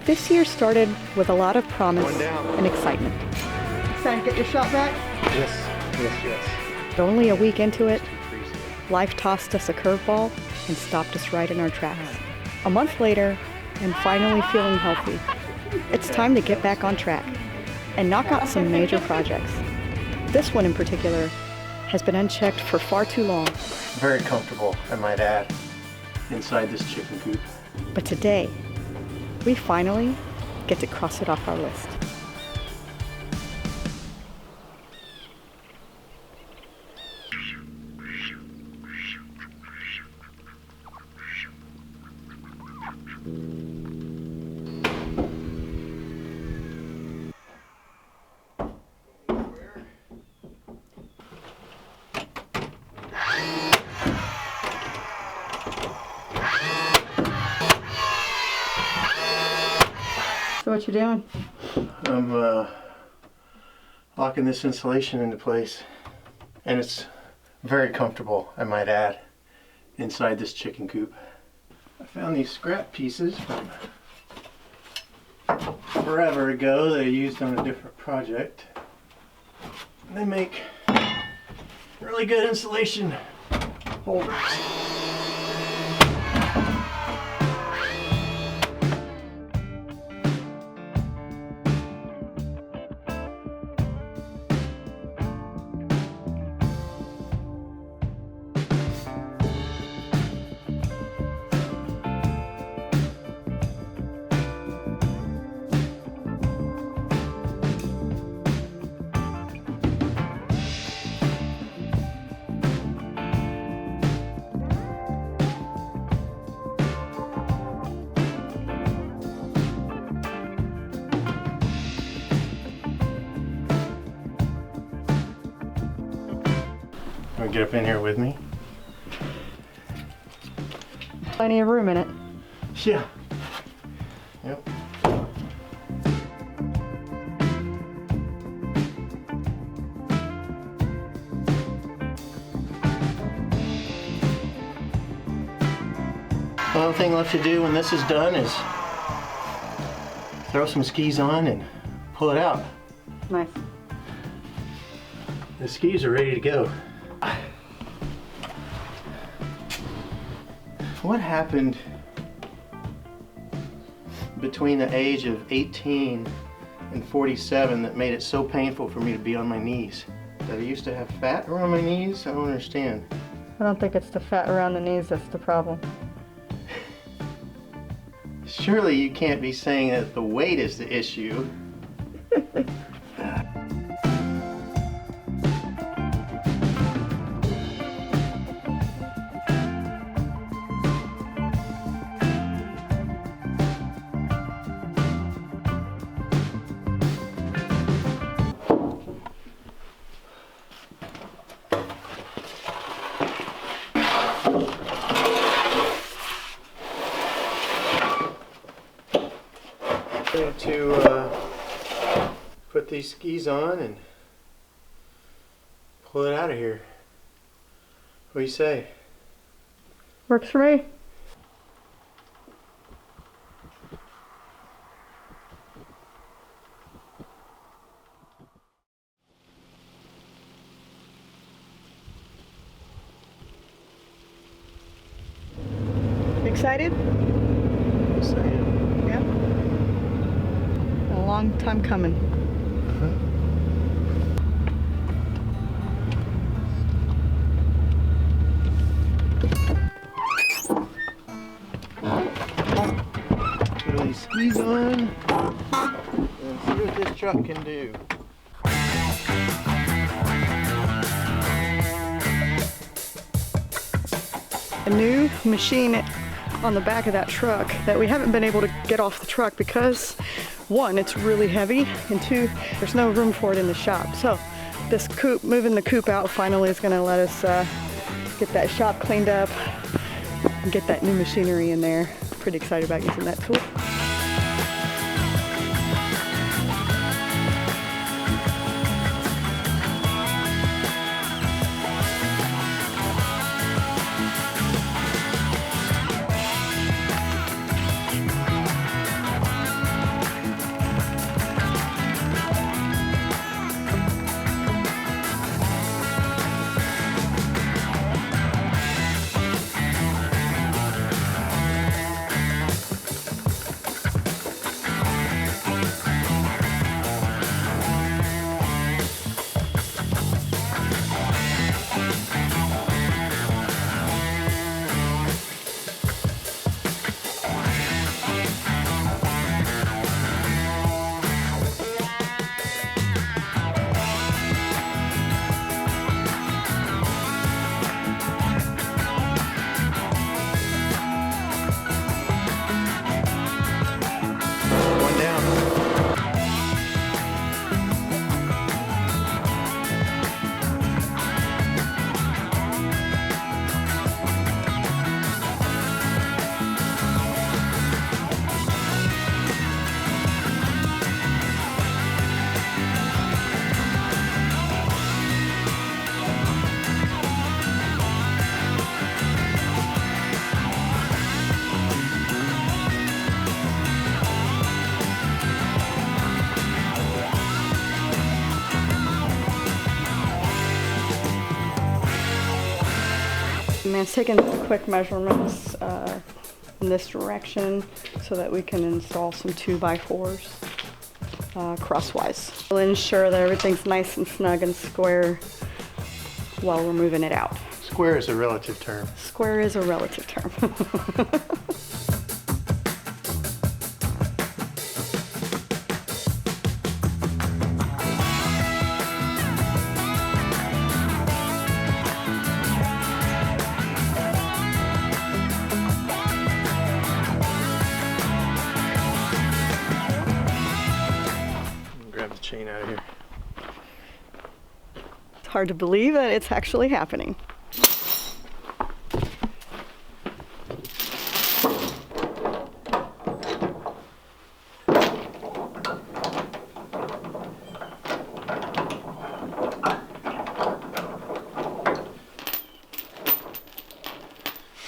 This year started with a lot of promise and excitement. Excited to get your shot back? Yes. But only a week into it, life tossed us a curveball and stopped us right in our tracks. A month later, I'm finally feeling healthy. It's time to get back on track and knock out some major projects. This one in particular has been unchecked for far too long. Very comfortable, I might add, inside this chicken coop. But today, we finally get to cross it off our list. So what you doing? I'm locking this insulation into place, and it's very comfortable, I might add, inside this chicken coop. I found these scrap pieces from forever ago that I used on a different project. They make really good insulation holders. Want to get up in here with me? Plenty of room in it. Yeah. Yep. The only thing left to do when this is done is throw some skis on and pull it out. Nice. The skis are ready to go. What happened between the age of 18 and 47 that made it so painful for me to be on my knees? That I used to have fat around my knees? I don't understand. I don't think it's the fat around the knees that's the problem. Surely you can't be saying that the weight is the issue. To put these skis on and pull it out of here. What do you say? Works for me. Excited? Yes, I am. Yeah. A long time coming. Put these skis on and see what this truck can do. A new machine on the back of that truck that we haven't been able to get off the truck because one, it's really heavy, and two, there's no room for it in the shop. So this coop, moving the coop out finally is gonna let us get that shop cleaned up and get that new machinery in there. Pretty excited about using that tool. Man's taking quick measurements in this direction so that we can install some 2x4s crosswise. We'll ensure that everything's nice and snug and square while we're moving it out. Square is a relative term. Square is a relative term. Grab the chain out of here. It's hard to believe that it's actually happening.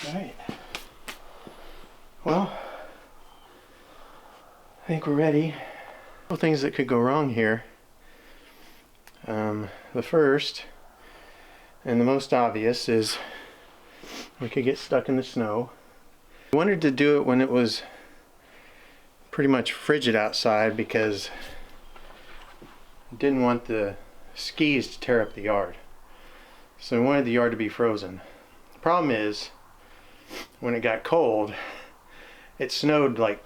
Alright. Well, I think we're ready. Couple things that could go wrong here. The first and the most obvious is we could get stuck in the snow. I wanted to do it when it was pretty much frigid outside because I didn't want the skis to tear up the yard. So I wanted the yard to be frozen. The problem is when it got cold, it snowed like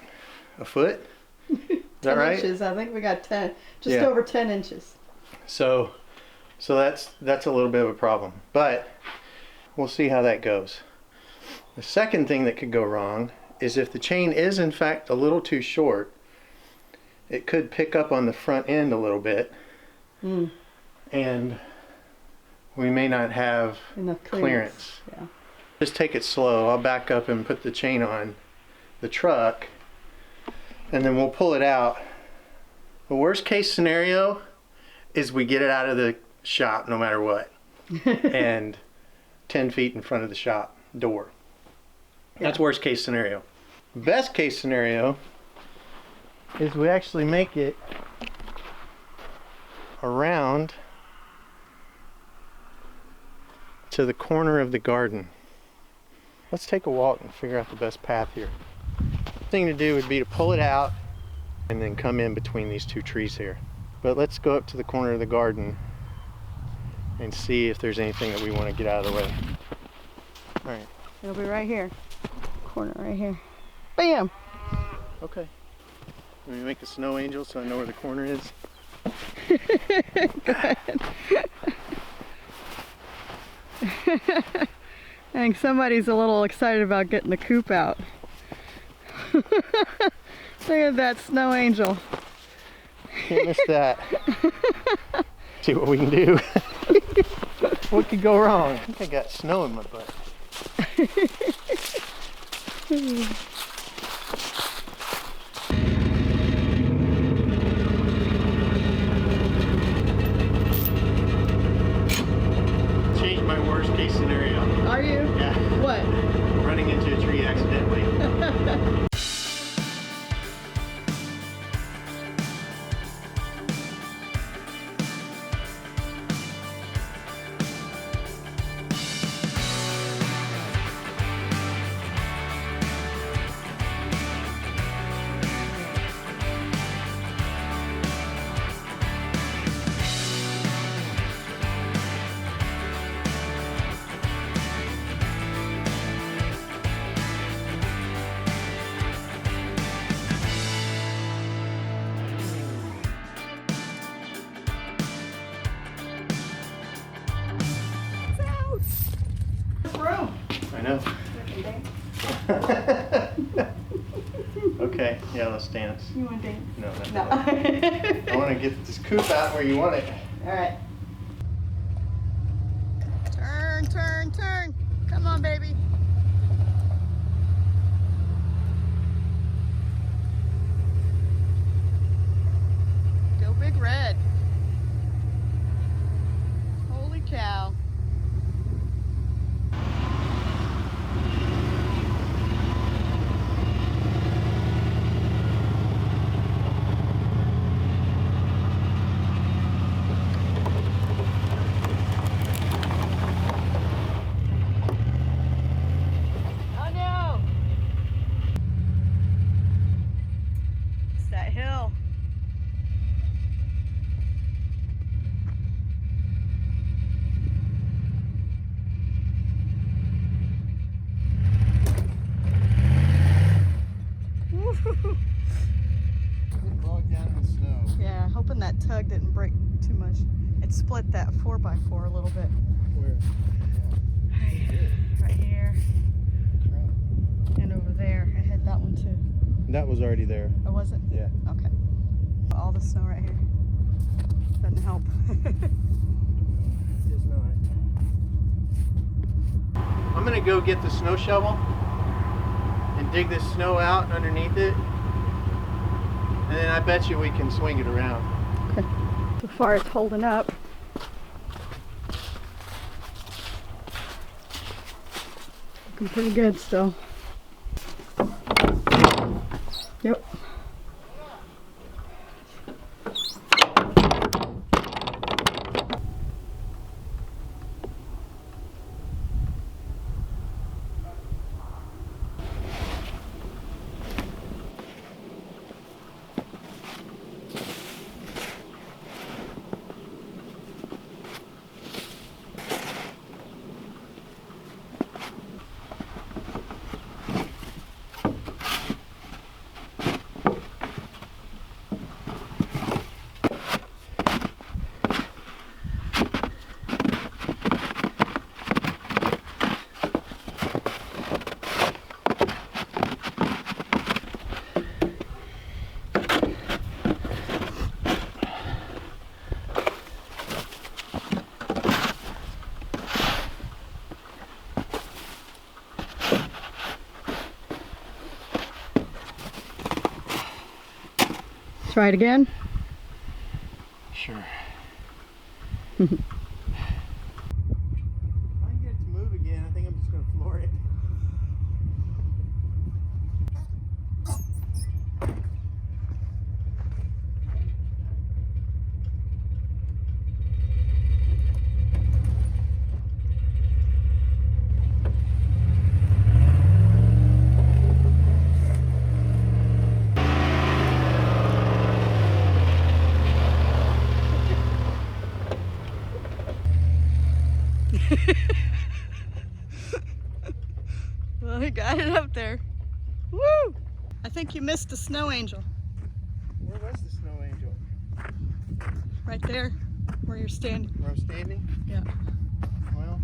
a foot. Is that right? 10 inches. I think we got 10, just Yeah. over 10 inches. So that's a little bit of a problem, but we'll see how that goes. The second thing that could go wrong is if the chain is in fact a little too short, it could pick up on the front end a little bit, and we may not have Enough clearance. Yeah. Just take it slow. I'll back up and put the chain on the truck, and then we'll pull it out. The worst case scenario is we get it out of the shop no matter what, and 10 feet in front of the shop door. That's worst case scenario. Best case scenario is we actually make it around to the corner of the garden. Let's take a walk and figure out the best path here. The thing to do would be to pull it out and then come in between these two trees here. But let's go up to the corner of the garden and see if there's anything that we want to get out of the way. All right. It'll be right here. Corner right here. Bam! Okay. Let me make a snow angel so I know where the corner is. Good. I think somebody's a little excited about getting the coop out. Look at that snow angel. Can't miss that. See what we can do. What could go wrong? I think I got snow in my butt. Change my worst case scenario. Are you? Yeah. What? Running into a tree accidentally. I know. Okay, yeah, let's dance. You want to dance? No, not No. that. I want to get this coop out where you want it. All right. Turn, turn, turn. Come on, baby. Go Big Red. Holy cow. hill. Woo-hoo-hoo. Get bogged down in the snow. Yeah, hoping that tug didn't break too much. It split that 4x4 a little bit. Where? Right here. Crap. And over there. I had that one too. That was already there. Oh, was it? Yeah. Okay. All the snow right here. Doesn't help. It does not. I'm gonna go get the snow shovel and dig this snow out underneath it. And then I bet you we can swing it around. Okay. So far it's holding up. Looking pretty good still. Yep. Try it again. Sure. If I can get it to move again, I think I'm just gonna floor it. Well, he got it up there. Woo! I think you missed the snow angel. Where was the snow angel? Right there, where you're standing. Where I'm standing? Yeah. Well,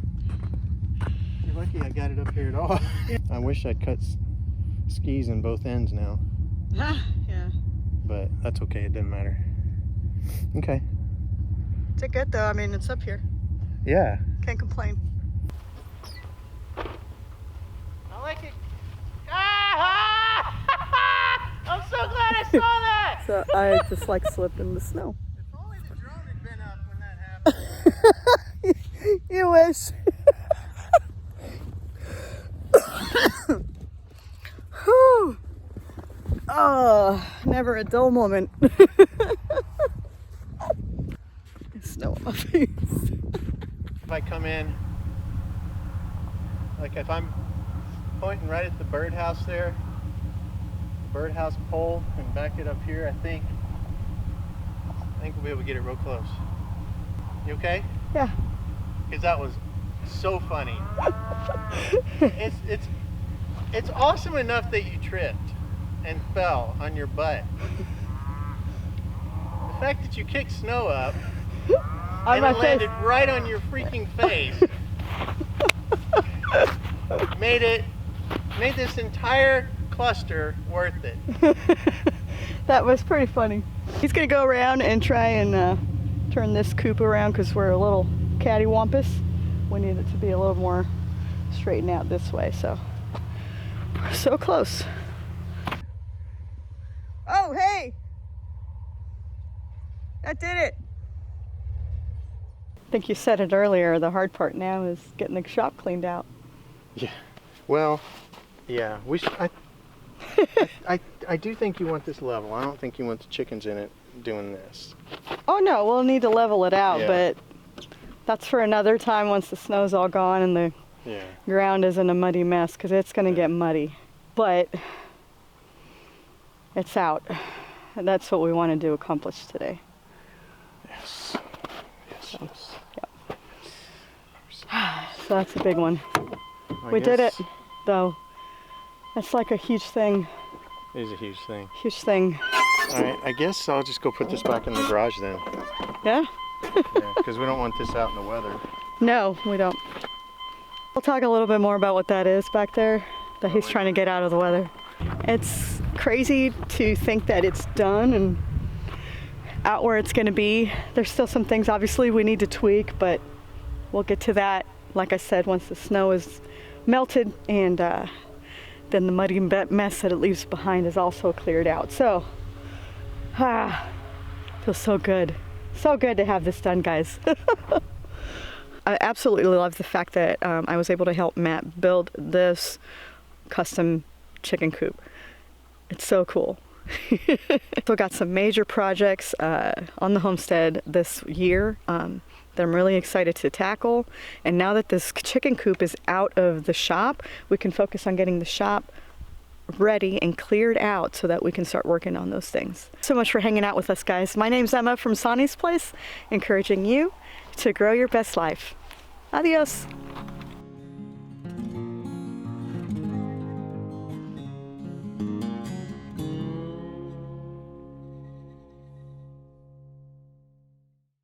you're lucky I got it up here at all. I wish I'd cut skis in both ends now. Yeah. But that's okay, it doesn't matter. Okay. It's good though, I mean, it's up here. Yeah. Can't complain. I like it. I'm so glad I saw that! So I just like slipped in the snow. If only the drone had been up when that happened. You wish. Whew. Oh, never a dull moment. Snow on my face. If I come in, like if I'm pointing right at the birdhouse there, the birdhouse pole, and back it up here, I think we'll be able to get it real close. You okay? Yeah. Because that was so funny. It's awesome enough that you tripped and fell on your butt. The fact that you kicked snow up and it landed right on your freaking face made this entire cluster worth it. That was pretty funny. He's gonna go around and try and turn this coop around because we're a little cattywampus. We need it to be a little more straightened out this way, so we're so close. Oh, hey! That did it! I think you said it earlier, the hard part now is getting the shop cleaned out. Yeah. Well, yeah. I do think you want this level. I don't think you want the chickens in it doing this. Oh no, we'll need to level it out, Yeah. but that's for another time once the snow's all gone and the ground isn't a muddy mess, because it's going to get muddy. But it's out. And that's what we wanted to accomplish today. Yes. Yes, yes. So that's a big one. We did it, though. That's like a huge thing. It is a huge thing. Huge thing. All right, I guess I'll just go put this back in the garage then. Yeah? Yeah, because we don't want this out in the weather. No, we don't. We'll talk a little bit more about what that is back there that he's trying to get out of the weather. It's crazy to think that it's done and out where it's going to be. There's still some things obviously we need to tweak, but we'll get to that, like I said, once the snow is melted and then the muddy mess that it leaves behind is also cleared out. So, feels so good. So good to have this done, guys. I absolutely love the fact that I was able to help Matt build this custom chicken coop. It's so cool. So got some major projects on the homestead this year that I'm really excited to tackle. And now that this chicken coop is out of the shop, we can focus on getting the shop ready and cleared out so that we can start working on those things. So much for hanging out with us, guys. My name's Emma from Sonnie's Place, encouraging you to grow your best life. Adios.